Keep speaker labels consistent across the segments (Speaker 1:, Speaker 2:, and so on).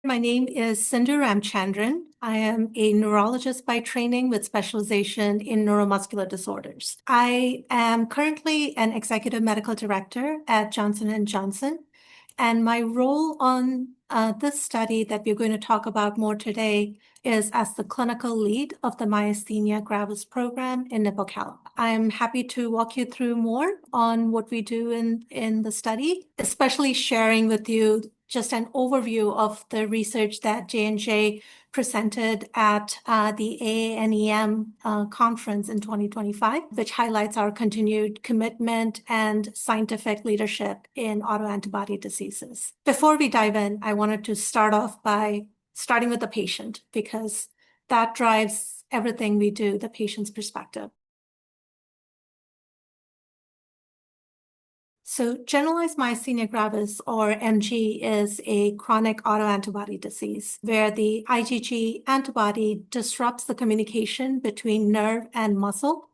Speaker 1: My name is Sindhu Ramchandren. I am a neurologist by training with specialization in neuromuscular disorders. I am currently an executive medical director at Johnson & Johnson, and my role on this study that we're going to talk about more today is as the clinical lead of the Myasthenia Gravis program in Nipocalimab. I'm happy to walk you through more on what we do in the study, especially sharing with you just an overview of the research that J&J presented at the AANEM conference in 2025, which highlights our continued commitment and scientific leadership in autoantibody diseases. Before we dive in, I wanted to start off by starting with the patient, because that drives everything we do, the patient's perspective. So generalized myasthenia gravis, or MG, is a chronic autoantibody disease where the IgG antibody disrupts the communication between nerve and muscle,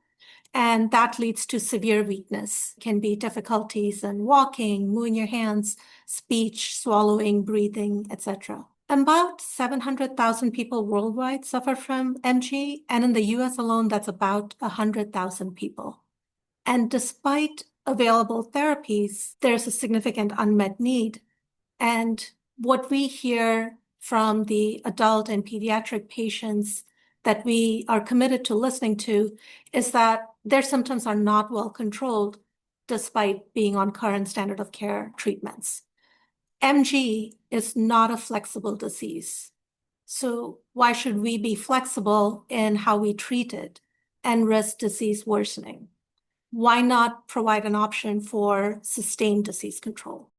Speaker 1: and that leads to severe weakness. It can be difficulties in walking, moving your hands, speech, swallowing, breathing, etc. About 700,000 people worldwide suffer from MG, and in the US alone, that's about 100,000 people. And despite available therapies, there's a significant unmet need. And what we hear from the adult and pediatric patients that we are committed to listening to is that their symptoms are not well controlled despite being on current standard of care treatments. MG is not a flexible disease. So why should we be flexible in how we treat it and risk disease worsening? Why not provide an option for sustained disease control?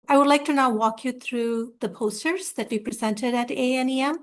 Speaker 1: I would like to now walk you through the posters that we presented at AANEM.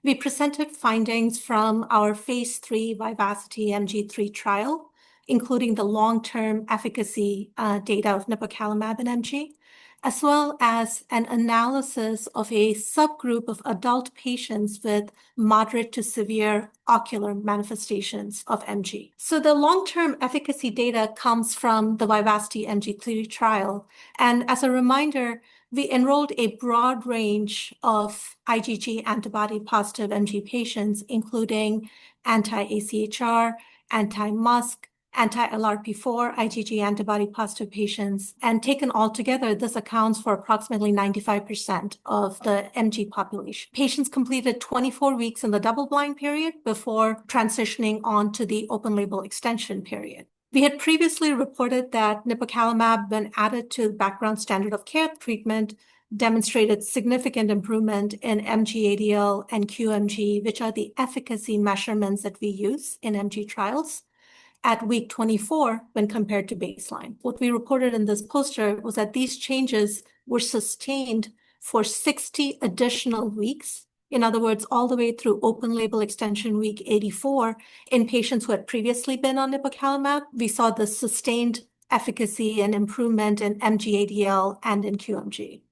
Speaker 1: We presented findings from our phase 3 VIVACITY-MG3 trial, including the long-term efficacy data of Nipocalimab in MG, as well as an analysis of a subgroup of adult patients with moderate to severe ocular manifestations of MG. So the long-term efficacy data comes from the VIVACITY-MG3 trial. And as a reminder, we enrolled a broad range of IgG antibody positive MG patients, including anti-AChR, anti-MuSK, anti-LRP4 IgG antibody positive patients, and taken all together, this accounts for approximately 95% of the MG population. Patients completed 24 weeks in the double-blind period before transitioning on to the open-label extension period. We had previously reported that Nipocalimab, when added to background standard of care treatment, demonstrated significant improvement in MG-ADL and qMG, which are the efficacy measurements that we use in MG trials, at week 24 when compared to baseline. What we reported in this poster was that these changes were sustained for 60 additional weeks. In other words, all the way through open label extension week 84 in patients who had previously been on Nipocalimab. We saw the sustained efficacy and improvement in MG-ADL and in qMG.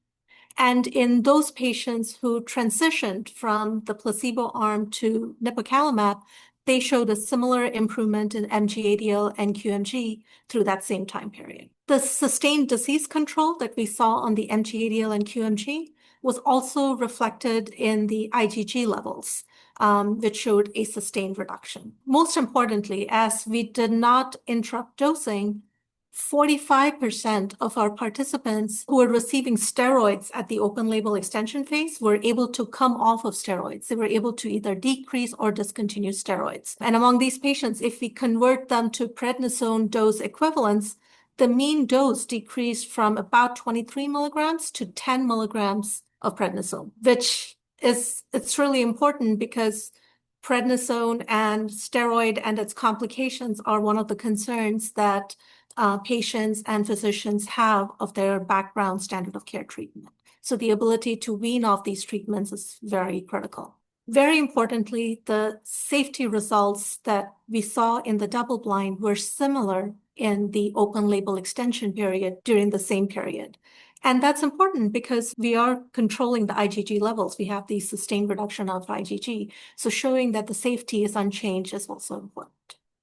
Speaker 1: And in those patients who transitioned from the placebo arm to Nipocalimab, they showed a similar improvement in MG-ADL and qMG through that same time period. The sustained disease control that we saw on the MG-ADL and qMG was also reflected in the IgG levels, which showed a sustained reduction. Most importantly, as we did not interrupt dosing, 45% of our participants who were receiving steroids at the open label extension phase were able to come off of steroids. They were able to either decrease or discontinue steroids. And among these patients, if we convert them to prednisone dose equivalents, the mean dose decreased from about 23 milligrams to 10 milligrams of prednisone, which it's really important because prednisone and steroid and its complications are one of the concerns that patients and physicians have of their background standard of care treatment. So the ability to wean off these treatments is very critical. Very importantly, the safety results that we saw in the double blind were similar in the open label extension period during the same period. And that's important because we are controlling the IgG levels. We have the sustained reduction of IgG. So showing that the safety is unchanged is also important.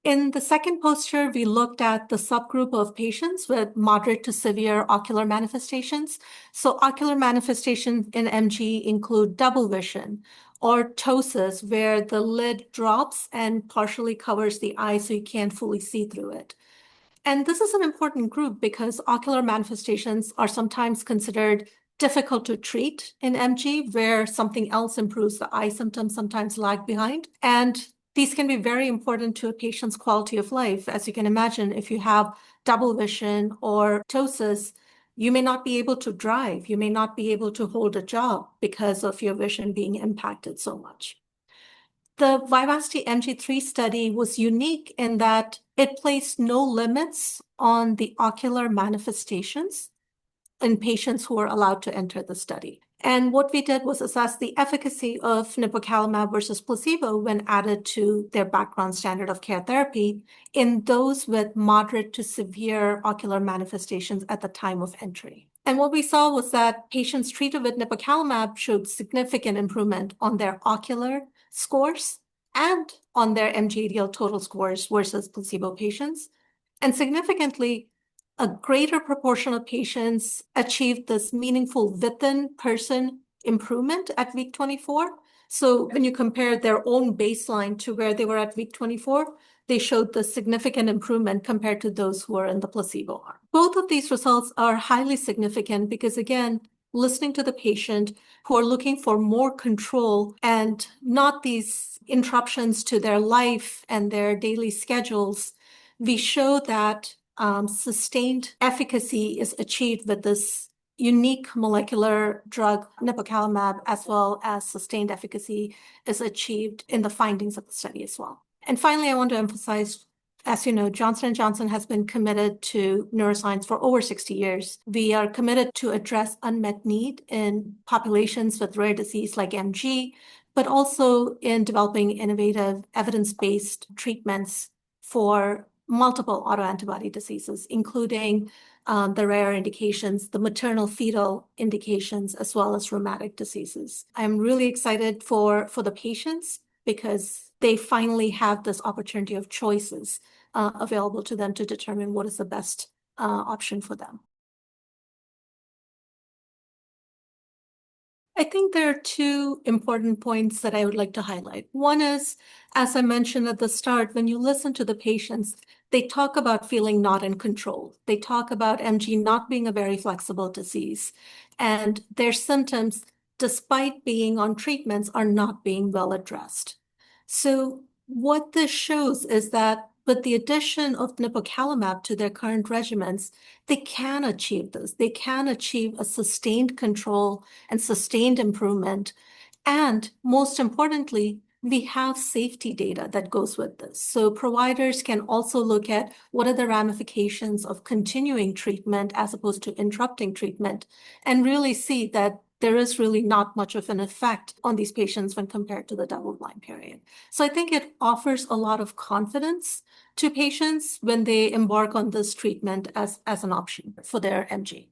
Speaker 1: In the second poster, we looked at the subgroup of patients with moderate to severe ocular manifestations. So ocular manifestations in MG include double vision or ptosis, where the lid drops and partially covers the eye so you can't fully see through it. And this is an important group because ocular manifestations are sometimes considered difficult to treat in MG, where something else improves the eye symptoms, sometimes lag behind. And these can be very important to a patient's quality of life. As you can imagine, if you have double vision or ptosis, you may not be able to drive. You may not be able to hold a job because of your vision being impacted so much. The VIVACITY-MG3 study was unique in that it placed no limits on the ocular manifestations in patients who were allowed to enter the study. And what we did was assess the efficacy of nipocalimab versus placebo when added to their background standard of care therapy in those with moderate to severe ocular manifestations at the time of entry. And what we saw was that patients treated with nipocalimab showed significant improvement on their ocular scores and on their MG-ADL total scores versus placebo patients. And significantly, a greater proportion of patients achieved this meaningful within-person improvement at week 24. So when you compare their own baseline to where they were at week 24, they showed the significant improvement compared to those who were in the placebo arm. Both of these results are highly significant because, again, listening to the patient who are looking for more control and not these interruptions to their life and their daily schedules, we show that sustained efficacy is achieved with this unique molecular drug, nipocalimab, as well as sustained efficacy is achieved in the findings of the study as well. And finally, I want to emphasize, as you know, Johnson & Johnson has been committed to neuroscience for over 60 years. We are committed to address unmet need in populations with rare disease like MG, but also in developing innovative evidence-based treatments for multiple autoantibody diseases, including the rare indications, the maternal fetal indications, as well as rheumatic diseases. I'm really excited for the patients because they finally have this opportunity of choices available to them to determine what is the best option for them. I think there are two important points that I would like to highlight. One is, as I mentioned at the start, when you listen to the patients, they talk about feeling not in control. They talk about MG not being a very flexible disease, and their symptoms, despite being on treatments, are not being well addressed. So what this shows is that with the addition of nipocalimab to their current regimens, they can achieve this. They can achieve a sustained control and sustained improvement. And most importantly, we have safety data that goes with this. So providers can also look at what are the ramifications of continuing treatment as opposed to interrupting treatment and really see that there is really not much of an effect on these patients when compared to the double-blind period. So I think it offers a lot of confidence to patients when they embark on this treatment as an option for their MG.